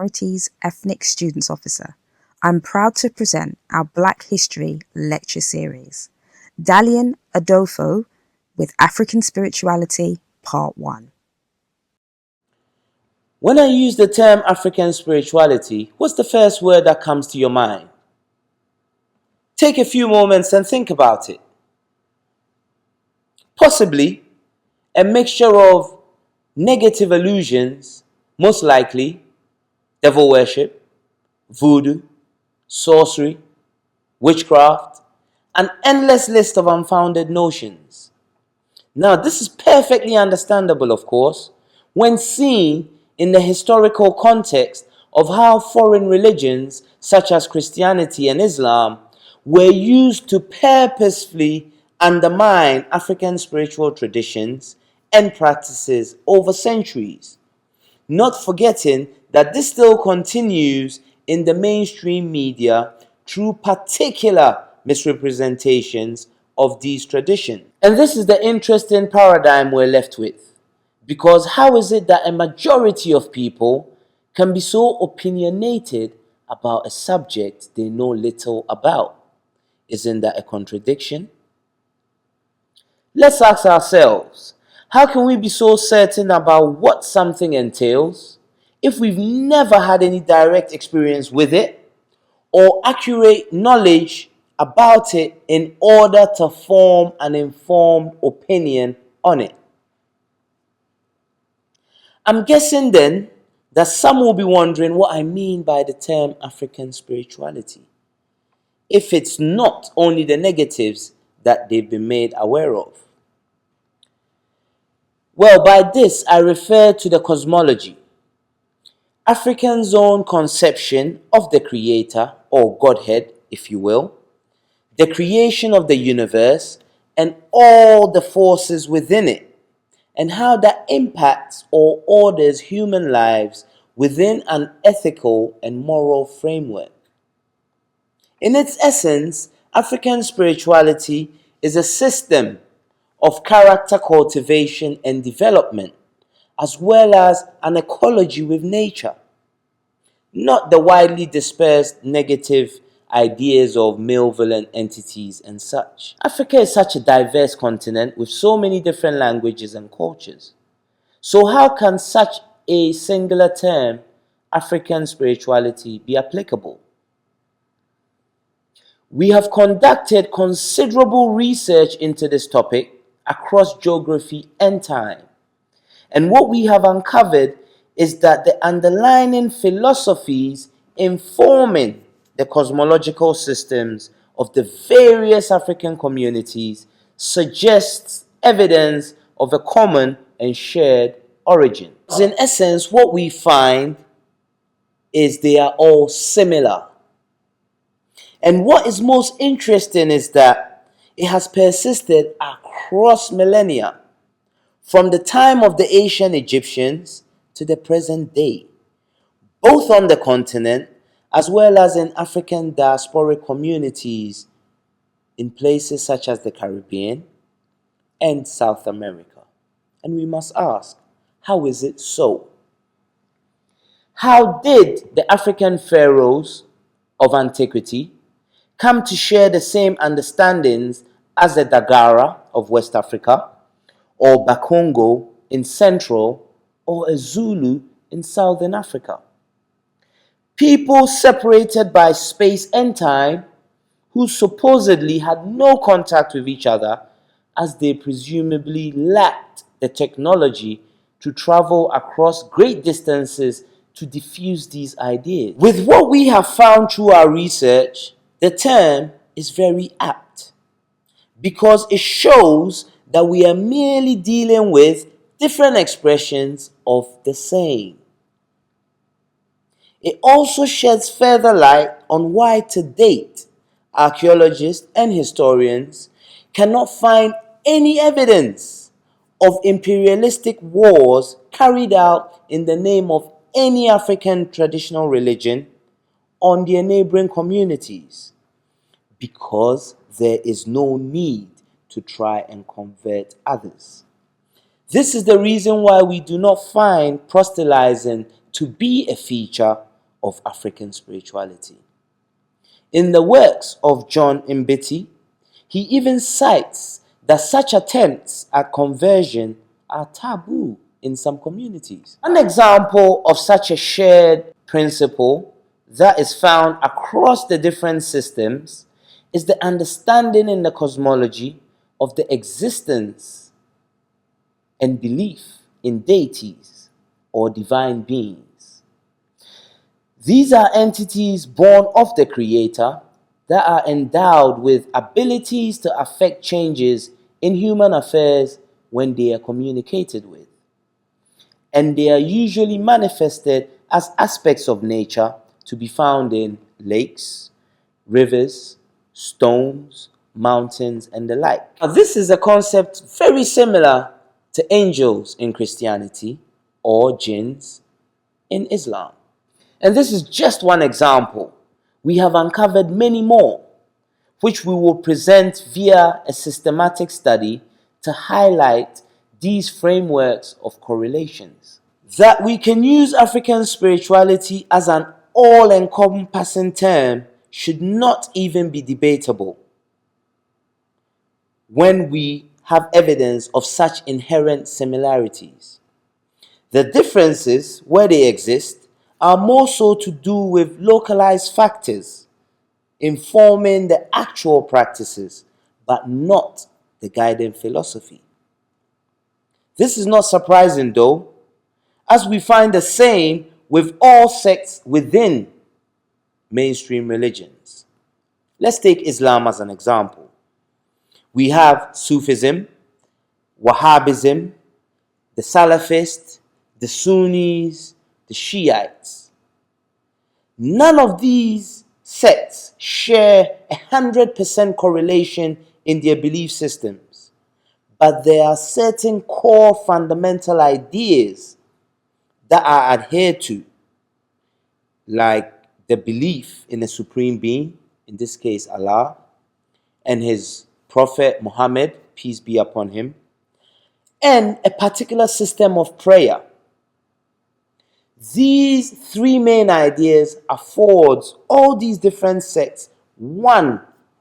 Minorities Ethnic Students Officer, I'm proud to present our Black History lecture series, Dalian Adofo with African Spirituality, Part 1. When I use the term African spirituality, what's the first word that comes to your mind? Take a few moments and think about it. Possibly a mixture of negative allusions, most likely devil worship, voodoo, sorcery, witchcraft, an endless list of unfounded notions. Now, this is perfectly understandable, of course, when seen in the historical context of how foreign religions such as Christianity and Islam were used to purposefully undermine African spiritual traditions and practices over centuries. Not forgetting that this still continues in the mainstream media through particular misrepresentations of these traditions. And this is the interesting paradigm we're left with. Because how is it that a majority of people can be so opinionated about a subject they know little about? Isn't that a contradiction? Let's ask ourselves, how can we be so certain about what something entails if we've never had any direct experience with it or accurate knowledge about it in order to form an informed opinion on it? I'm guessing then that some will be wondering what I mean by the term African spirituality, if it's not only the negatives that they've been made aware of. Well, by this I refer to the cosmology, African's own conception of the Creator, or Godhead, if you will, the creation of the universe and all the forces within it, and how that impacts or orders human lives within an ethical and moral framework. In its essence, African spirituality is a system of character cultivation and development, as well as an ecology with nature, not the widely dispersed negative ideas of malevolent entities and such. Africa is such a diverse continent with so many different languages and cultures. So how can such a singular term, African spirituality, be applicable? We have conducted considerable research into this topic across geography and time. And what we have uncovered is that the underlying philosophies informing the cosmological systems of the various African communities suggests evidence of a common and shared origin. In essence, what we find is they are all similar. And what is most interesting is that it has persisted across millennia, from the time of the ancient Egyptians to the present day, both on the continent as well as in African diasporic communities in places such as the Caribbean and South America. And we must ask, how is it so? How did the African pharaohs of antiquity come to share the same understandings as the Dagara of West Africa, or Bakongo in Central, or a Zulu in Southern Africa? People separated by space and time who supposedly had no contact with each other, as they presumably lacked the technology to travel across great distances to diffuse these ideas. With what we have found through our research, the term is very apt because it shows that we are merely dealing with different expressions of the same. It also sheds further light on why to date archaeologists and historians cannot find any evidence of imperialistic wars carried out in the name of any African traditional religion on their neighboring communities, because there is no need to try and convert others. This is the reason why we do not find proselytizing to be a feature of African spirituality. In the works of John Mbiti, he even cites that such attempts at conversion are taboo in some communities. An example of such a shared principle that is found across the different systems is the understanding in the cosmology of the existence and belief in deities or divine beings. These are entities born of the Creator that are endowed with abilities to affect changes in human affairs when they are communicated with. And they are usually manifested as aspects of nature to be found in lakes, rivers, stones, mountains, and the like. Now, this is a concept very similar to angels in Christianity or jinns in Islam. And this is just one example. We have uncovered many more, which we will present via a systematic study to highlight these frameworks of correlations. That we can use African spirituality as an all-encompassing term should not even be debatable when we have evidence of such inherent similarities. The differences, where they exist, are more so to do with localized factors informing the actual practices, but not the guiding philosophy. This is not surprising though, as we find the same with all sects within mainstream religions. Let's take Islam as an example. We have Sufism, Wahhabism, the Salafists, the Sunnis, the Shiites. None of these sects share 100% correlation in their belief systems, but there are certain core fundamental ideas that are adhered to, like the belief in a supreme being, in this case Allah, and his prophet Muhammad, peace be upon him, and a particular system of prayer. These three main ideas affords all these different sects one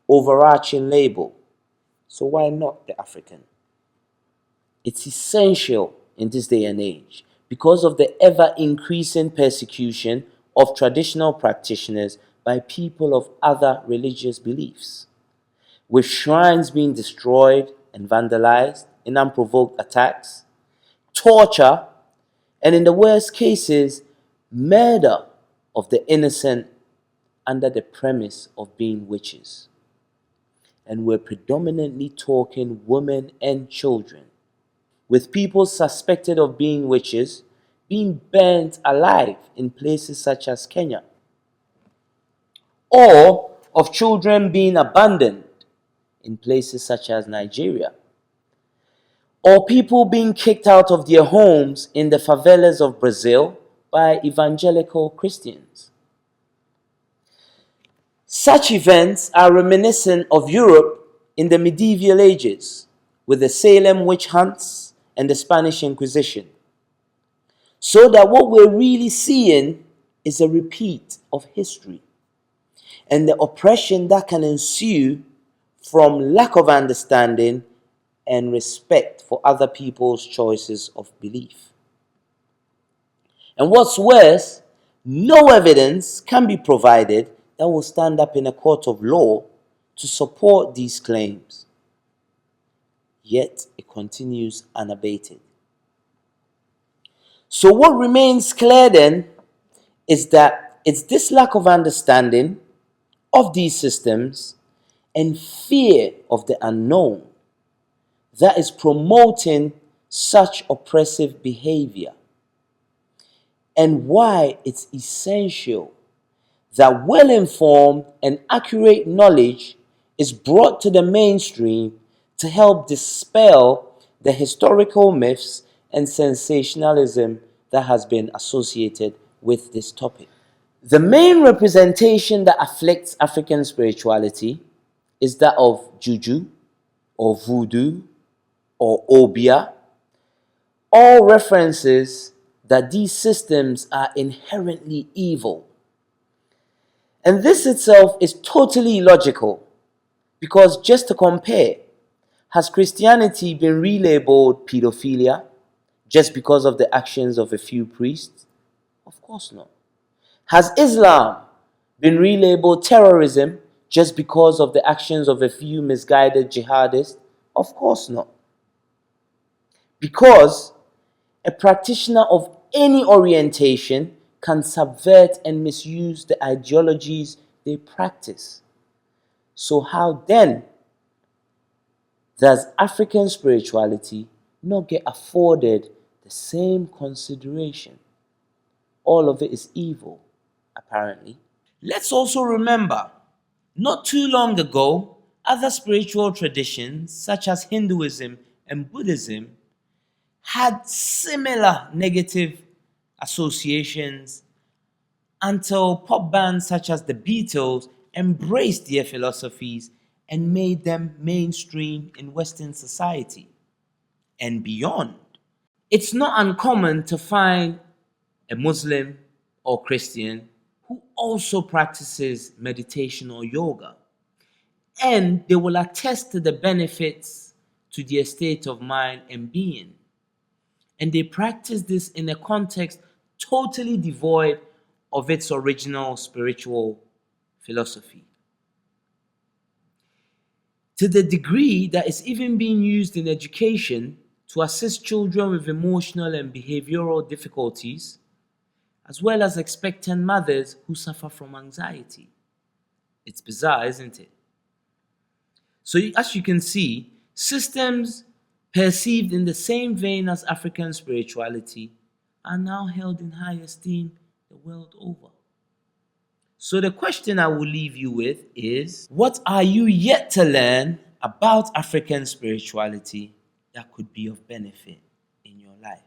overarching label. So why not the African? It's essential in this day and age because of the ever-increasing persecution of traditional practitioners by people of other religious beliefs, with shrines being destroyed and vandalized in unprovoked attacks, torture, and in the worst cases, murder of the innocent under the premise of being witches. And we're predominantly talking women and children, with people suspected of being witches being burnt alive in places such as Kenya, or of children being abandoned in places such as Nigeria, or people being kicked out of their homes in the favelas of Brazil by evangelical Christians. Such events are reminiscent of Europe in the medieval ages, with the Salem witch hunts and the Spanish Inquisition. So that what we're really seeing is a repeat of history and the oppression that can ensue from lack of understanding and respect for other people's choices of belief. And what's worse, no evidence can be provided that will stand up in a court of law to support these claims. Yet it continues unabated. So what remains clear then is that it's this lack of understanding of these systems and fear of the unknown that is promoting such oppressive behavior, and why it's essential that well-informed and accurate knowledge is brought to the mainstream to help dispel the historical myths and sensationalism that has been associated with this topic. The main representation that afflicts African spirituality is that of juju or voodoo or obia, all references that these systems are inherently evil And this itself is totally illogical, because just to compare, has Christianity been relabeled pedophilia just because of the actions of a few priests? Of course not. Has Islam been relabeled terrorism just because of the actions of a few misguided jihadists? Of course not. Because a practitioner of any orientation can subvert and misuse the ideologies they practice. So how then does African spirituality not get afforded the same consideration? All of it is evil, apparently. Let's also remember, not too long ago, other spiritual traditions such as Hinduism and Buddhism had similar negative associations until pop bands such as the Beatles embraced their philosophies and made them mainstream in Western society and beyond. It's not uncommon to find a Muslim or Christian who also practices meditation or yoga, and they will attest to the benefits to their state of mind and being. And they practice this in a context totally devoid of its original spiritual philosophy. To the degree that it's even being used in education to assist children with emotional and behavioral difficulties, as well as expectant mothers who suffer from anxiety. It's bizarre, isn't it? So, as you can see, systems perceived in the same vein as African spirituality are now held in high esteem the world over. So, the question I will leave you with is, what are you yet to learn about African spirituality that could be of benefit in your life?